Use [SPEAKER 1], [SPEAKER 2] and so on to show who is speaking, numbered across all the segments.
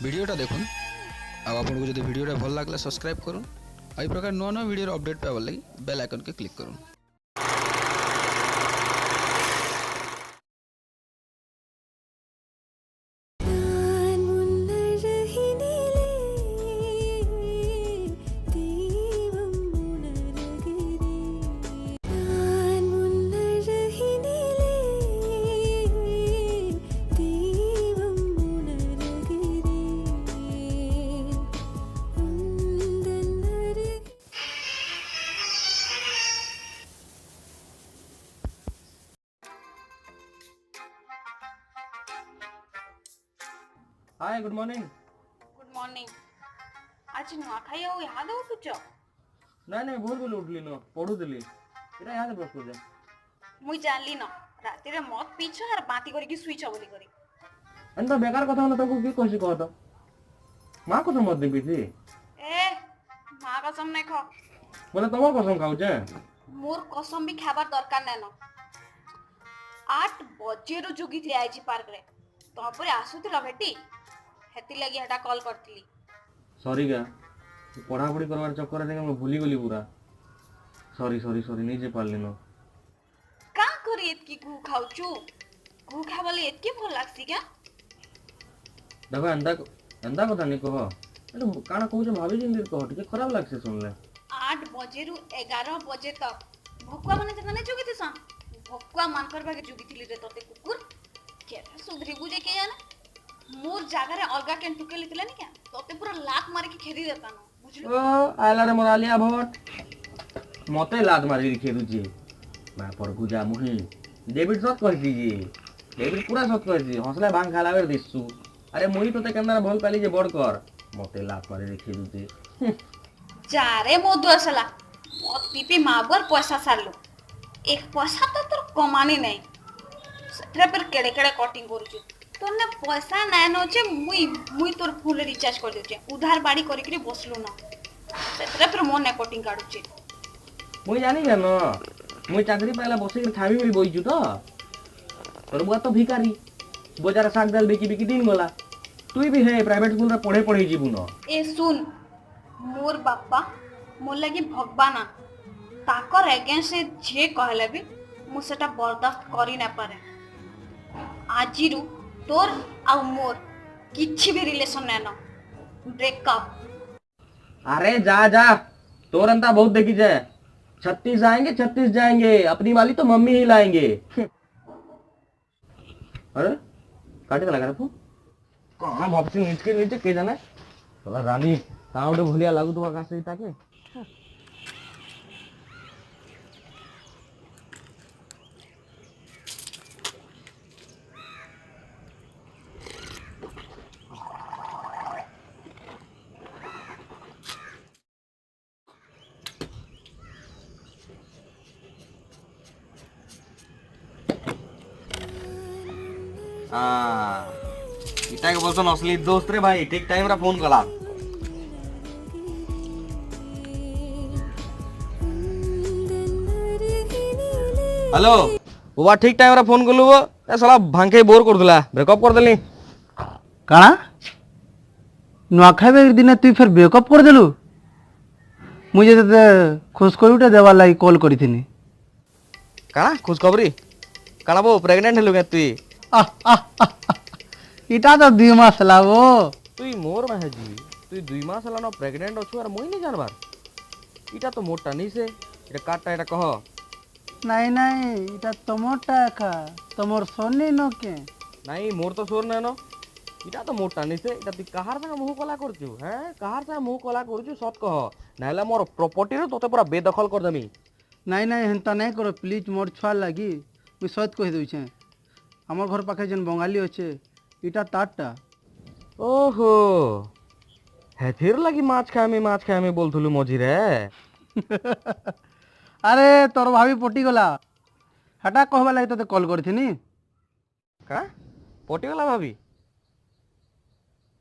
[SPEAKER 1] वीडियोटा देखुन आपको जब वीडियोटा भल लगला सब्सक्राइब करूँ आई प्रकार नुआ नुआ वीडियो अपडेट पाइबार लगी बेल आइकन के क्लिक करूँ।
[SPEAKER 2] Hi good morning.
[SPEAKER 3] Good morning. आज नुआखाई आउ याद उठुच?
[SPEAKER 2] नहीं नहीं भूल भूल उठली न पढ़ुली एटा याद ब्रश कर जा।
[SPEAKER 3] मुई जानली न राति रे मत पीछ और बाती करी सुईछ बोली करी।
[SPEAKER 2] एंता बेकार कथा न तुमको की कहसी कह तो मां को मत देबी थी
[SPEAKER 3] ए मां कसम नहीं खा
[SPEAKER 2] बोले तमर कसम खाऊ जे
[SPEAKER 3] मोर कसम भी खाबार दरकार नै न। 8 बजे रो जोगी थी आईची पार्क रे तो परे आसुतिला बेटी हेती लगी हटा कॉल करतली।
[SPEAKER 2] सॉरी क्या पढ़ा पढ़ी करवार चक्कर में मैं भूली गली पूरा। सॉरी सॉरी सॉरी नहीं जे पारली न
[SPEAKER 3] का करी एतकी गु खाउचू गु खाबले एतकी भल लागसी क्या?
[SPEAKER 2] देखो एंता कथा नहीं कह एटा काना कहू जे भाभी जिंदगी कह ठीक खराब लागसे सुनले।
[SPEAKER 3] 8 बजे रु 11 बजे तक भकुआ माने जने नहीं जोगी थिसन भकुआ मान करबा के जोगी थिली रे तते कुकुर के सुधरी बुझे के जाने मोर जागा रे अलगा केन टुके लिखले नहीं क्या तते पूरा लात मार के खेदी देता न बुझलो।
[SPEAKER 2] ओ आयला रे मोरालिया भट मते लात मारी खेदु जी मैं पर गुजा मुही डेविड सत कह दीजिए डेविड पूरा सत कह दीजिए हौसला भांग खाला बेर दिसु अरे मुही तो केंदा भल पाली जे बड़ कर मते लात मारी खेदु जी
[SPEAKER 3] जा रे मोदु असला मत पीपी माबर पैसा सारलो एक पैसा तो तोर कमानी नहीं सेठरे पर केड़े केड़े कटिंग करूछु तोने पैसा नै नचे मुई तोर फोन रिचार्ज कर देछे उधार बाड़ी करी करी बसलु ना सेठरे पर मोन ने कटिंग काडुछे
[SPEAKER 2] मुई जानी जान मुई चाकरी पाइला बसे के ठावी मिली बइछु तो तोर बुआ तो भिखारी बजार साग दाल बेची बेची दिन गला तुई भी है प्राइवेट स्कूल रे पढ़े पढ़े जीबु न।
[SPEAKER 3] ए सुन मोर बापा मोर लगी भगवान ताकर अगेंस्ट से जे कहले भी मु सेटा बर्दाश्त करी ना पारे। आजिरु तोर आ मोर किछि भी रिलेशन नै न ब्रेकअप।
[SPEAKER 2] अरे जा जा तोर अंता बहुत देखी जाए 36 आएंगे 36 जाएंगे अपनी वाली तो मम्मी ही लाएंगे। अरे काटे लगा रखो कहां भाबती नीचे नीचे के जाने तोला रानी ताउडे भलिया लागू तो आकाश से ताके इटा के बोलसन असली दोस्त रे भाई ठीक टाइम रा फोन कला। हेलो वो ठीक टाइम रा फोन कलु वो ए साला भांके बोर कर दिला ब्रेकअप कर देली
[SPEAKER 4] काना नुआखाई दिन तुई फिर ब्रेकअप कर देलु मुझे ते खुशखबरी देवार लगी कॉल करी थी
[SPEAKER 2] काना खुशखबरी काना वो प्रेग्नेंट हेलु के तुई
[SPEAKER 4] इटा तो 2 मास ला वो
[SPEAKER 2] तुई मोर में जी तुई 2 मास ला न प्रेग्नेंट अछु और मुई नहीं जानबार इटा तो मोटा नहीं से इटा काटटा इटा कह
[SPEAKER 4] नहीं नहीं इटा तमोटा का तमोर सोनी न के
[SPEAKER 2] नहीं मोर तो सोर न इटा तो मोटा नहीं से इटा तुई कहार संग मुह कला करछु हैं कहार संग मुह कला करछु सत कह नाला मोर प्रॉपर्टी रे तोते पूरा बेदखल कर देमी।
[SPEAKER 4] नहीं नहीं हेंता नहीं करो प्लीज मोर छुआ लगी मुई सत कह दउ छे हमर घर पाखे जन बंगाली अच्छे इटा ताटा।
[SPEAKER 2] ओहो हेथिर लगी माछ खामी बोलथुलु मझी रे
[SPEAKER 4] अरे तोर भाभी पटी गला हटा कहबा लगी तोते कॉल करथिनी
[SPEAKER 2] का पटी गला भाभी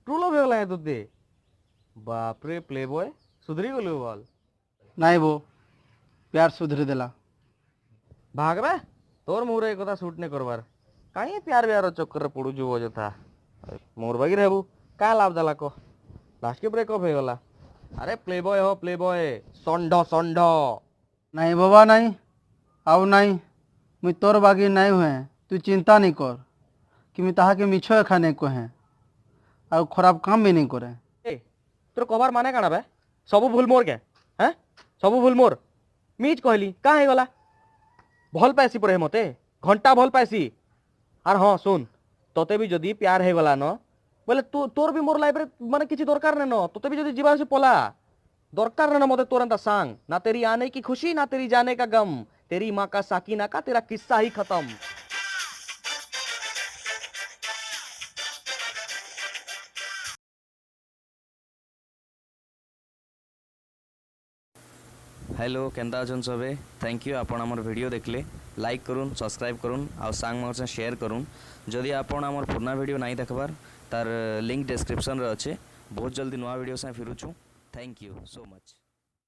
[SPEAKER 2] ट्रू लव हो गला तोते बाप रे प्ले बॉय सुधरी गलु बोल
[SPEAKER 4] नहीं वो प्यार सुधरी देला
[SPEAKER 2] भाग बे तोर मुरे कथा शूट नहीं करवार कहीं प्यार व्यार चक्कर पड़ू जो अजथा मोर बागी रहबू का लाभ देला को लास्ट के ब्रेकअप हो गला अरे प्ले बॉय हो प्ले बॉय षंढ षंढ
[SPEAKER 4] नहीं बाबा नहीं आउ नहीं मुई तोर बागी नहीं हुए तू चिंता नहीं कर कि मुई ताहा के मिछ खाने को हैं और खराब काम भी नहीं करे।
[SPEAKER 2] ए तोर कबार माने काना बे सब भूल मोर के हैं सब भूल मोर मीच कहली का हे गला भल पाइसी परे मते घंटा भल पाइसी आर हाँ सुन तोते भी जदि प्यार हे गला न बोले तू तोर भी मोर लाइफ रे माने किछि दरकार नै न तोते भी जदि जीवा से पला दरकार नै न मते तोर एंता सांग ना तेरी आने की खुशी ना तेरी जाने का गम तेरी माँ का साकिना का तेरा किस्सा ही खत्म।
[SPEAKER 5] हेलो केंदा अछन सबे थैंक यू आपण आमर वीडियो देखले लाइक करूँ सब्सक्राइब करूँ आ सांग मोर से शेयर करूँ जदि आपण आमर पुराना वीडियो नहीं देखबार तार लिंक डिस्क्रिप्शन रे अच्छे बहुत जल्दी नया वीडियो से फिरुछु थैंक यू सो मच।